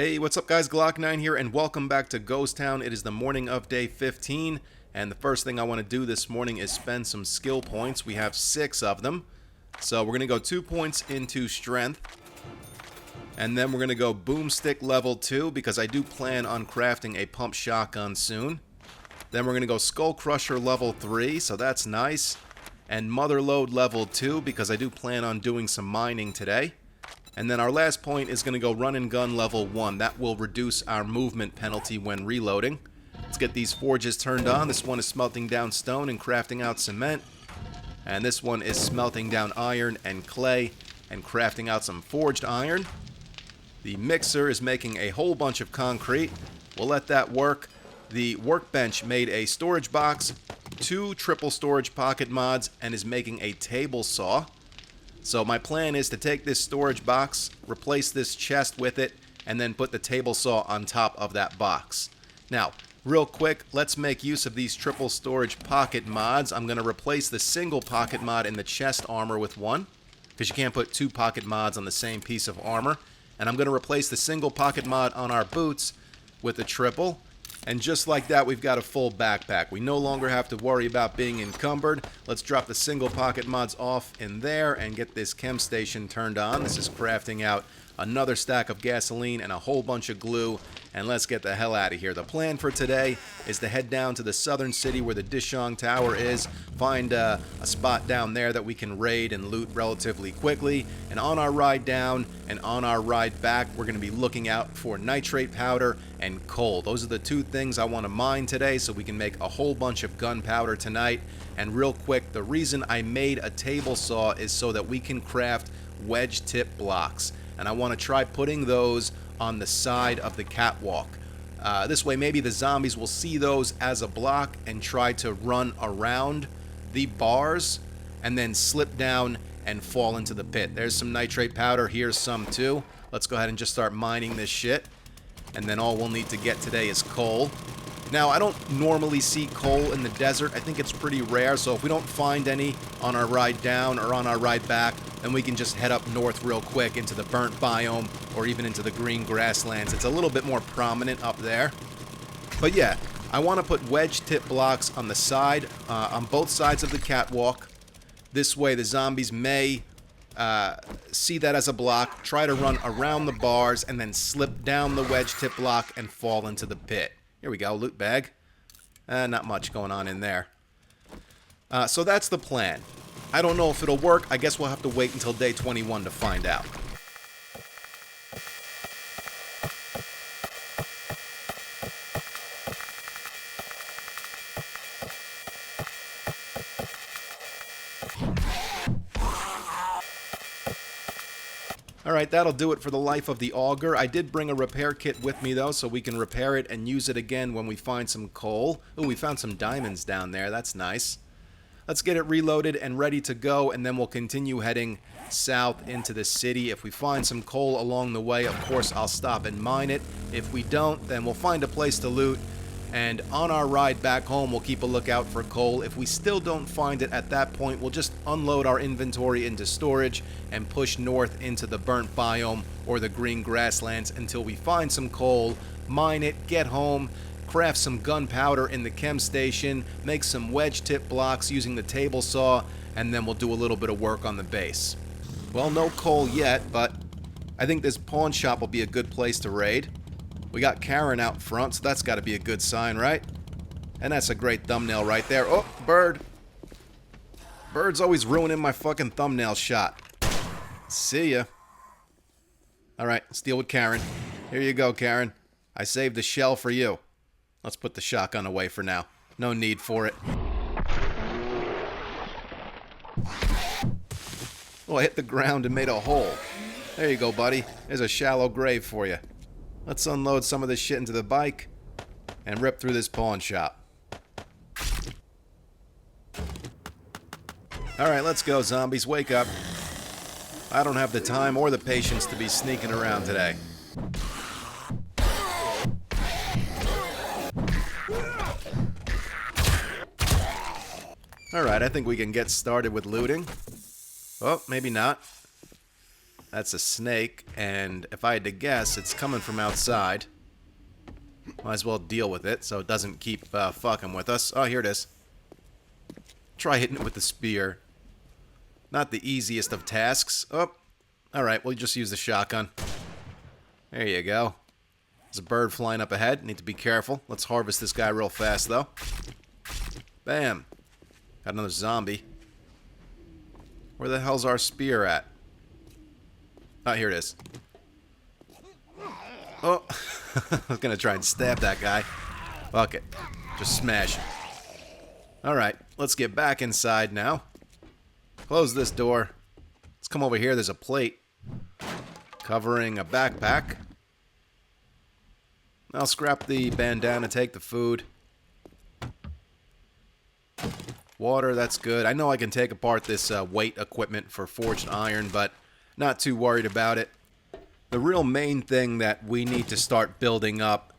Hey, what's up guys, Glock9 here, and welcome back to Ghost Town. It is the morning of day 15, and the first thing I want to do this morning is spend some skill points. We have 6 of them. So we're going to go 2 points into strength, and then we're going to go boomstick level 2, because I do plan on crafting a pump shotgun soon. Then we're going to go skull crusher level 3, so that's nice. And mother load level 2, because I do plan on doing some mining today. And then our last point is going to go run and gun level 1. That will reduce our movement penalty when reloading. Let's get these forges turned on. This one is smelting down stone and crafting out cement. And this one is smelting down iron and clay and crafting out some forged iron. The mixer is making a whole bunch of concrete. We'll let that work. The workbench made a storage box, 2 triple storage pocket mods, and is making a table saw. So my plan is to take this storage box, replace this chest with it, and then put the table saw on top of that box. Now, real quick, let's make use of these triple storage pocket mods. I'm going to replace the single pocket mod in the chest armor with one, because you can't put 2 pocket mods on the same piece of armor. And I'm going to replace the single pocket mod on our boots with a triple. And just like that, we've got a full backpack. We no longer have to worry about being encumbered. Let's drop the single pocket mods off in there and get this chem station turned on. This is crafting out another stack of gasoline and a whole bunch of glue. And let's get the hell out of here. The plan for today is to head down to the southern city where the Dishong Tower is, find a spot down there that we can raid and loot relatively quickly. And on our ride down and on our ride back, we're going to be looking out for nitrate powder and coal. Those are the 2 things I want to mine today so we can make a whole bunch of gunpowder tonight. And real quick, the reason I made a table saw is so that we can craft wedge tip blocks. And I want to try putting those on the side of the catwalk. This way maybe the zombies will see those as a block and try to run around the bars and then slip down and fall into the pit. There's some nitrate powder, here's some too. Let's go ahead and just start mining this shit. And then all we'll need to get today is coal. Now, I don't normally see coal in the desert. I think it's pretty rare, so if we don't find any on our ride down or on our ride back, then we can just head up north real quick into the burnt biome or even into the green grasslands. It's a little bit more prominent up there. But yeah, I want to put wedge tip blocks on the side, on both sides of the catwalk. This way the zombies may see that as a block, try to run around the bars, and then slip down the wedge tip block and fall into the pit. Here we go, loot bag. Not much going on in there. So that's the plan. I don't know if it'll work. I guess we'll have to wait until day 21 to find out. Alright, that'll do it for the life of the auger. I did bring a repair kit with me though, so we can repair it and use it again when we find some coal. Ooh, we found some diamonds down there. That's nice. Let's get it reloaded and ready to go, and then we'll continue heading south into the city. If we find some coal along the way, of course, I'll stop and mine it. If we don't, then we'll find a place to loot. And on our ride back home, we'll keep a lookout for coal. If we still don't find it at that point, we'll just unload our inventory into storage and push north into the burnt biome or the green grasslands until we find some coal, mine it, get home, craft some gunpowder in the chem station, make some wedge tip blocks using the table saw, and then we'll do a little bit of work on the base. Well, no coal yet, but I think this pawn shop will be a good place to raid. We got Karen out front, so that's got to be a good sign, right? And that's a great thumbnail right there. Oh, bird. Bird's always ruining my fucking thumbnail shot. See ya. Alright, let's deal with Karen. Here you go, Karen. I saved the shell for you. Let's put the shotgun away for now. No need for it. Oh, I hit the ground and made a hole. There you go, buddy. There's a shallow grave for you. Let's unload some of this shit into the bike and rip through this pawn shop. Alright, let's go, zombies. Wake up. I don't have the time or the patience to be sneaking around today. Alright, I think we can get started with looting. Oh, maybe not. That's a snake, and if I had to guess, it's coming from outside. Might as well deal with it so it doesn't keep fucking with us. Oh, here it is. Try hitting it with the spear. Not the easiest of tasks. Oh, alright, we'll just use the shotgun. There you go. There's a bird flying up ahead. Need to be careful. Let's harvest this guy real fast, though. Bam. Got another zombie. Where the hell's our spear at? Oh, here it is. Oh, I was going to try and stab that guy. Fuck it. Just smash him. Alright, let's get back inside now. Close this door. Let's come over here. There's a plate covering a backpack. I'll scrap the bandana, take the food. Water, that's good. I know I can take apart this weight equipment for forged iron, but not too worried about it. The real main thing that we need to start building up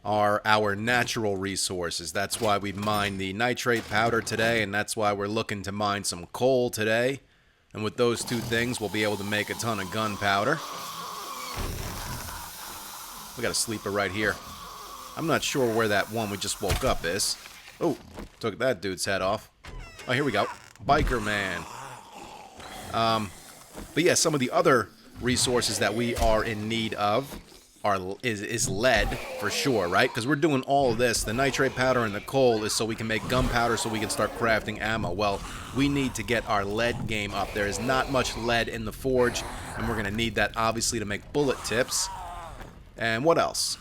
are our natural resources. That's why we mined the nitrate powder today, and that's why we're looking to mine some coal today. And with those two things, we'll be able to make a ton of gunpowder. We got a sleeper right here. I'm not sure where that one we just woke up is. Oh, took that dude's head off. Oh, here we go. Biker man. But yeah, some of the other resources that we are in need of is lead, for sure, right? Because we're doing all of this. The nitrate powder and the coal is so we can make gunpowder so we can start crafting ammo. Well, we need to get our lead game up. There is not much lead in the forge, and we're going to need that, obviously, to make bullet tips. And what else?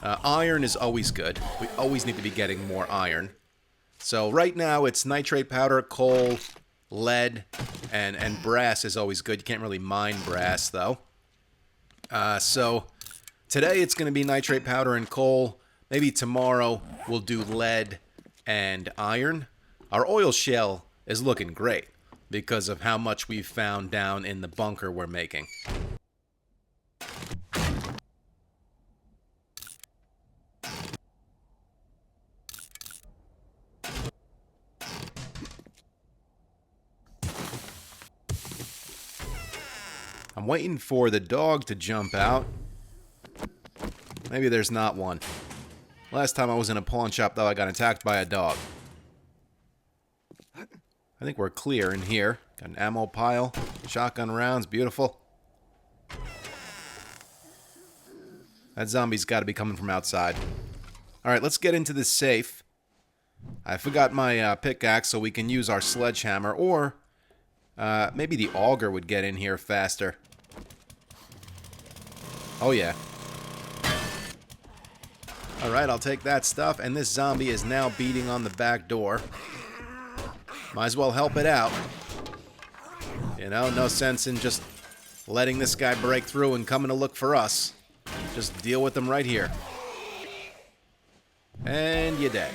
Iron is always good. We always need to be getting more iron. So right now it's nitrate powder, coal, lead, and brass is always good. You can't really mine brass, though. So today it's going to be nitrate powder and coal. Maybe tomorrow we'll do lead and iron. Our oil shale is looking great because of how much we've found down in the bunker we're making. I'm waiting for the dog to jump out. Maybe there's not one. Last time I was in a pawn shop, though, I got attacked by a dog. I think we're clear in here. Got an ammo pile. Shotgun rounds. Beautiful. That zombie's got to be coming from outside. Alright, let's get into this safe. I forgot my pickaxe, so we can use our sledgehammer, or maybe the auger would get in here faster. Oh, yeah. Alright, I'll take that stuff, and this zombie is now beating on the back door. Might as well help it out. You know, no sense in just letting this guy break through and coming to look for us. Just deal with them right here. And you're dead.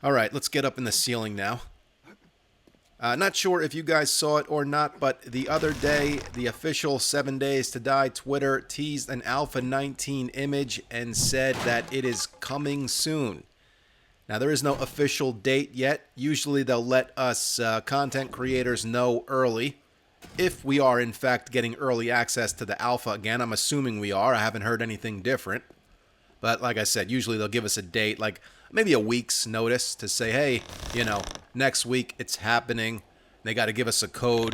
Alright, let's get up in the ceiling now. Not sure if you guys saw it or not, but the other day, the official 7 Days to Die Twitter teased an Alpha 19 image and said that it is coming soon. Now, there is no official date yet. Usually, they'll let us content creators know early if we are, in fact, getting early access to the alpha again. I'm assuming we are. I haven't heard anything different. But like I said, usually they'll give us a date, like maybe a week's notice to say, hey, you know, next week it's happening. They got to give us a code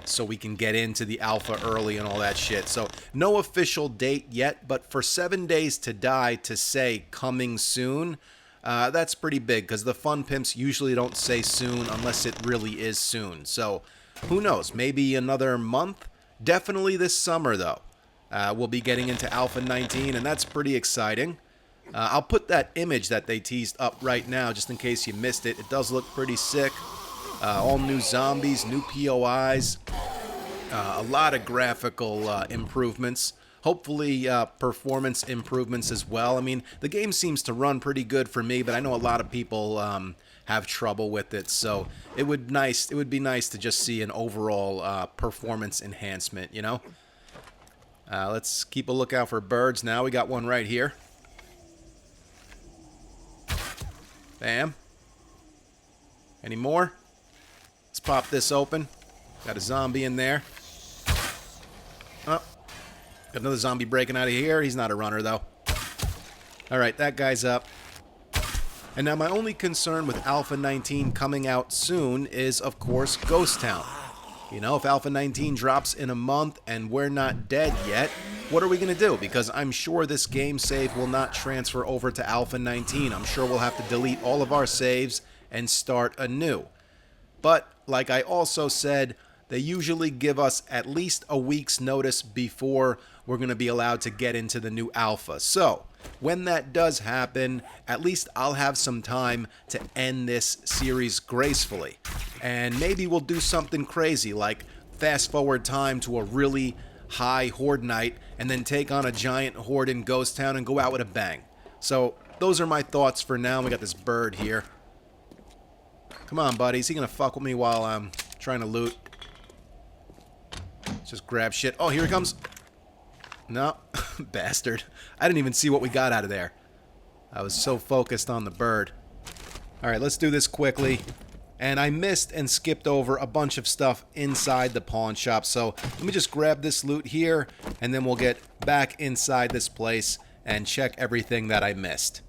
so we can get into the alpha early and all that shit. So no official date yet, but for 7 Days to Die to say coming soon, that's pretty big because the fun pimps usually don't say soon unless it really is soon. So who knows? Maybe another month? Definitely this summer, though. We'll be getting into Alpha 19, and that's pretty exciting. I'll put that image that they teased up right now, just in case you missed it. It does look pretty sick. All new zombies, new POIs, a lot of graphical improvements. Hopefully performance improvements as well. I mean, the game seems to run pretty good for me, but I know a lot of people have trouble with it, so it would be nice to just see an overall performance enhancement, you know? Let's keep a lookout for birds now. We got one right here. Bam. Any more? Let's pop this open. Got a zombie in there. Another zombie breaking out of here. He's not a runner, though. Alright, that guy's up. And now my only concern with Alpha 19 coming out soon is, of course, Ghost Town. You know, if Alpha 19 drops in a month and we're not dead yet, what are we going to do? Because I'm sure this game save will not transfer over to Alpha 19. I'm sure we'll have to delete all of our saves and start anew. But, like I also said, they usually give us at least a week's notice before we're going to be allowed to get into the new alpha. So, when that does happen, at least I'll have some time to end this series gracefully. And maybe we'll do something crazy, like fast forward time to a really high horde night, and then take on a giant horde in Ghost Town and go out with a bang. So, those are my thoughts for now. We got this bird here. Come on, buddy. Is he going to fuck with me while I'm trying to loot? Let's just grab shit. Oh, here he comes. No. Bastard. I didn't even see what we got out of there. I was so focused on the bird. Alright, let's do this quickly. And I missed and skipped over a bunch of stuff inside the pawn shop. So let me just grab this loot here, and then we'll get back inside this place and check everything that I missed.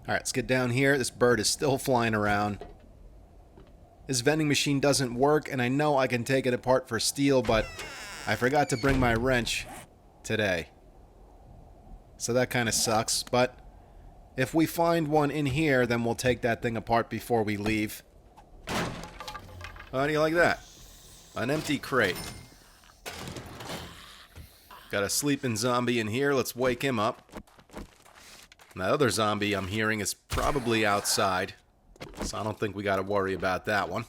Alright, let's get down here. This bird is still flying around. This vending machine doesn't work, and I know I can take it apart for steel, but I forgot to bring my wrench today. So that kind of sucks, but if we find one in here, then we'll take that thing apart before we leave. How do you like that? An empty crate. Got a sleeping zombie in here. Let's wake him up. And that other zombie I'm hearing is probably outside. So I don't think we got to worry about that one.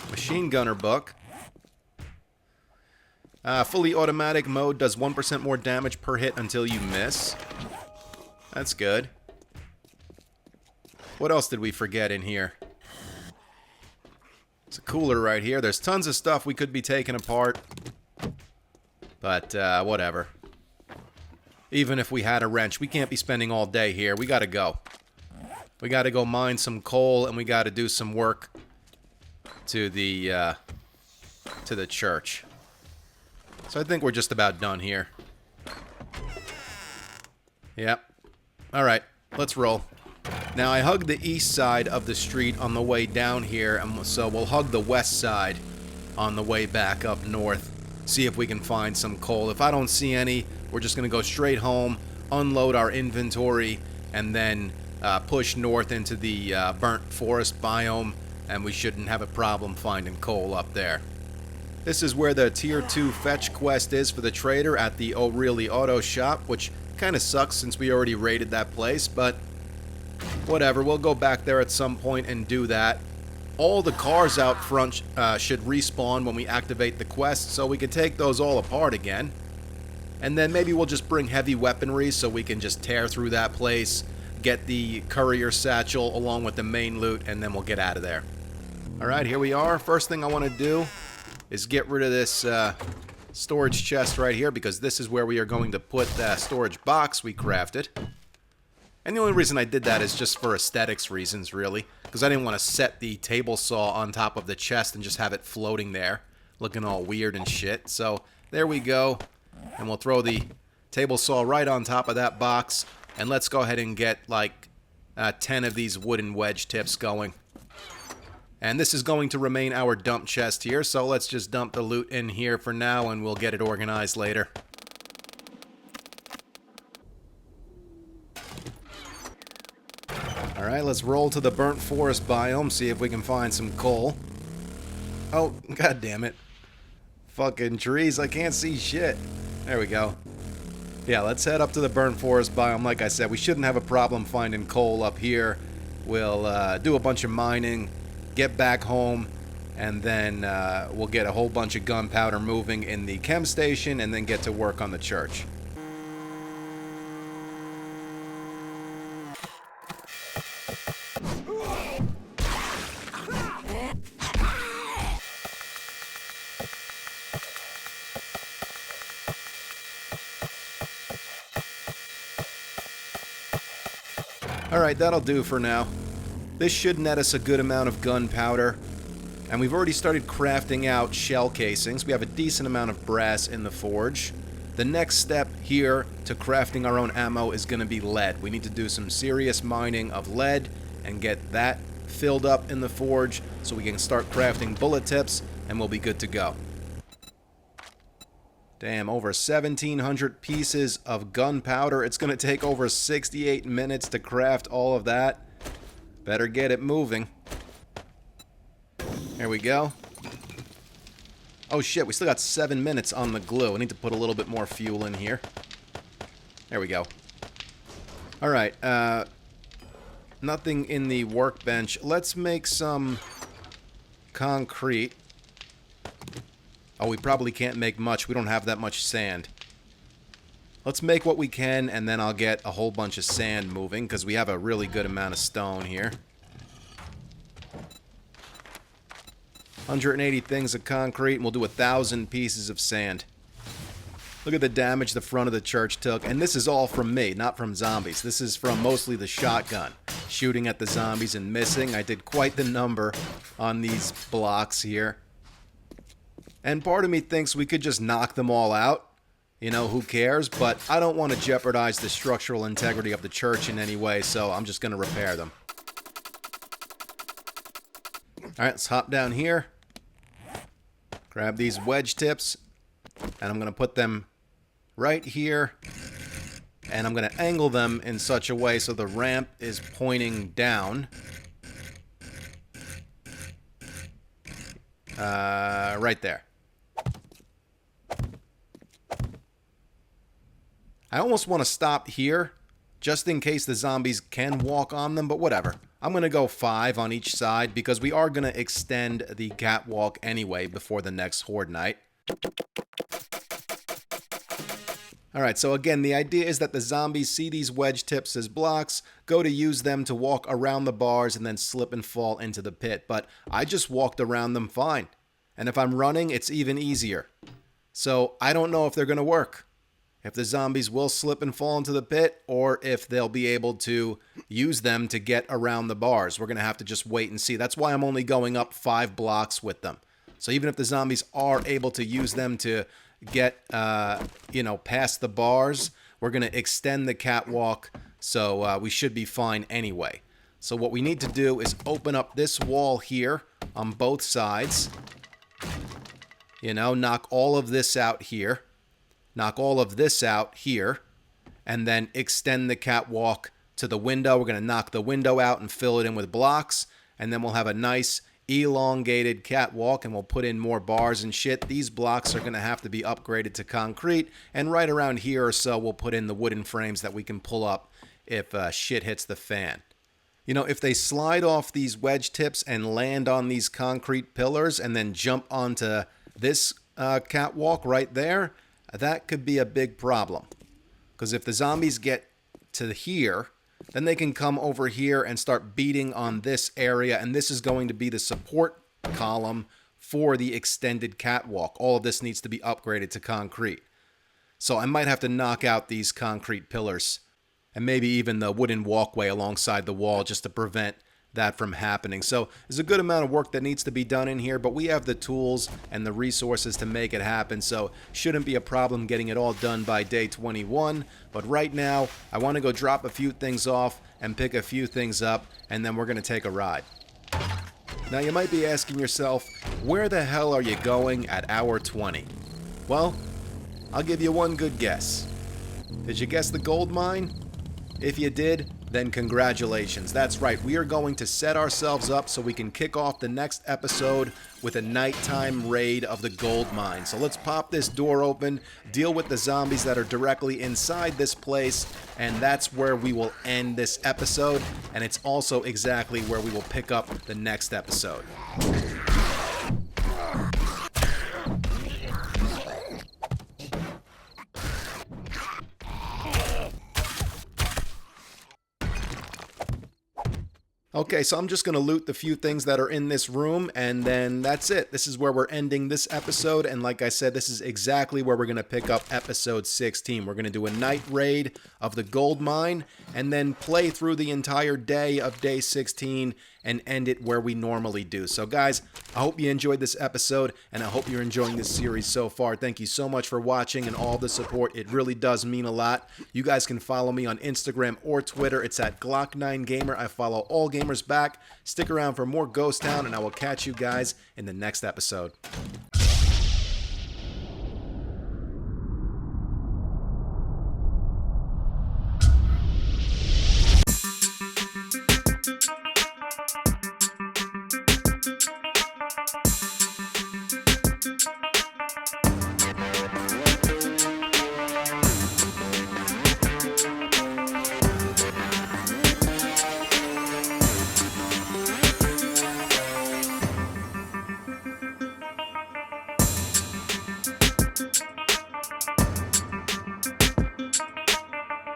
Machine gunner book. Fully automatic mode does 1% more damage per hit until you miss. That's good. What else did we forget in here? It's a cooler right here. There's tons of stuff we could be taking apart. But, whatever. Even if we had a wrench, we can't be spending all day here. We gotta go. We gotta go mine some coal, and we gotta do some work to the church. So I think we're just about done here. Yep. Alright, let's roll. Now, I hugged the east side of the street on the way down here, and so we'll hug the west side on the way back up north. See if we can find some coal. If I don't see any, we're just going to go straight home, unload our inventory, and then push north into the burnt forest biome, and we shouldn't have a problem finding coal up there. This is where the Tier 2 fetch quest is for the trader at the O'Reilly Auto Shop, which kind of sucks since we already raided that place, but whatever, we'll go back there at some point and do that. All the cars out front should respawn when we activate the quest, so we can take those all apart again. And then maybe we'll just bring heavy weaponry so we can just tear through that place, get the courier satchel along with the main loot, and then we'll get out of there. Alright, here we are. First thing I want to do is get rid of this storage chest right here, because this is where we are going to put the storage box we crafted. And the only reason I did that is just for aesthetics reasons, really. Because I didn't want to set the table saw on top of the chest and just have it floating there, looking all weird and shit. So, there we go. And we'll throw the table saw right on top of that box. And let's go ahead and get, like, 10 of these wooden wedge tips going. And this is going to remain our dump chest here, so let's just dump the loot in here for now, and we'll get it organized later. Alright, let's roll to the burnt forest biome, see if we can find some coal. Oh, god damn it. Fucking trees, I can't see shit. There we go. Yeah, let's head up to the burnt forest biome. Like I said, we shouldn't have a problem finding coal up here. We'll do a bunch of mining, get back home, and then we'll get a whole bunch of gunpowder moving in the chem station, and then get to work on the church. Alright, that'll do for now. This should net us a good amount of gunpowder. And we've already started crafting out shell casings. We have a decent amount of brass in the forge. The next step here to crafting our own ammo is going to be lead. We need to do some serious mining of lead and get that filled up in the forge so we can start crafting bullet tips and we'll be good to go. Damn, over 1,700 pieces of gunpowder. It's going to take over 68 minutes to craft all of that. Better get it moving. There we go. Oh shit, we still got 7 minutes on the glue. I need to put a little bit more fuel in here. There we go. Alright, nothing in the workbench. Let's make some concrete. Oh, we probably can't make much. We don't have that much sand. Let's make what we can, and then I'll get a whole bunch of sand moving, because we have a really good amount of stone here. 180 things of concrete, and we'll do 1,000 pieces of sand. Look at the damage the front of the church took, and this is all from me, not from zombies. This is from mostly the shotgun. Shooting at the zombies and missing. I did quite the number on these blocks here. And part of me thinks we could just knock them all out. You know, who cares? But I don't want to jeopardize the structural integrity of the church in any way, so I'm just going to repair them. Alright, let's hop down here. Grab these wedge tips. And I'm going to put them right here. And I'm going to angle them in such a way so the ramp is pointing down. Right there. I almost want to stop here, just in case the zombies can walk on them, but whatever. I'm going to go 5 on each side, because we are going to extend the catwalk anyway before the next horde night. Alright, so again, the idea is that the zombies see these wedge tips as blocks, go to use them to walk around the bars, and then slip and fall into the pit. But I just walked around them fine. And if I'm running, it's even easier. So I don't know if they're going to work. If the zombies will slip and fall into the pit, or if they'll be able to use them to get around the bars. We're going to have to just wait and see. That's why I'm only going up 5 blocks with them. So even if the zombies are able to use them to get, you know, past the bars, we're going to extend the catwalk, so we should be fine anyway. So what we need to do is open up this wall here on both sides. You know, knock all of this out here. Knock all of this out here, and then extend the catwalk to the window. We're going to knock the window out and fill it in with blocks, and then we'll have a nice elongated catwalk, and we'll put in more bars and shit. These blocks are going to have to be upgraded to concrete, and right around here or so we'll put in the wooden frames that we can pull up if shit hits the fan. You know, if they slide off these wedge tips and land on these concrete pillars and then jump onto this catwalk right there, that could be a big problem. Because if the zombies get to here, then they can come over here and start beating on this area, and this is going to be the support column for the extended catwalk. All of this needs to be upgraded to concrete. So I might have to knock out these concrete pillars, and maybe even the wooden walkway alongside the wall, just to prevent that from happening. So there's a good amount of work that needs to be done in here, but we have the tools and the resources to make it happen, so shouldn't be a problem getting it all done by day 21. But right now, I want to go drop a few things off and pick a few things up, and then we're going to take a ride. Now you might be asking yourself, where the hell are you going at hour 20? Well, I'll give you one good guess. Did you guess the gold mine? If you did, then congratulations. That's right, we are going to set ourselves up so we can kick off the next episode with a nighttime raid of the gold mine. So let's pop this door open, deal with the zombies that are directly inside this place, and that's where we will end this episode, and it's also exactly where we will pick up the next episode. Okay, so I'm just going to loot the few things that are in this room, and then that's it. This is where we're ending this episode, and like I said, this is exactly where we're going to pick up episode 16. We're going to do a night raid of the gold mine, and then play through the entire day of day 16 and end it where we normally do. So guys, I hope you enjoyed this episode, and I hope you're enjoying this series so far. Thank you so much for watching and all the support. It really does mean a lot. You guys can follow me on Instagram or Twitter. It's at Glock9Gamer. I follow all gamers back. Stick around for more Ghost Town, and I will catch you guys in the next episode.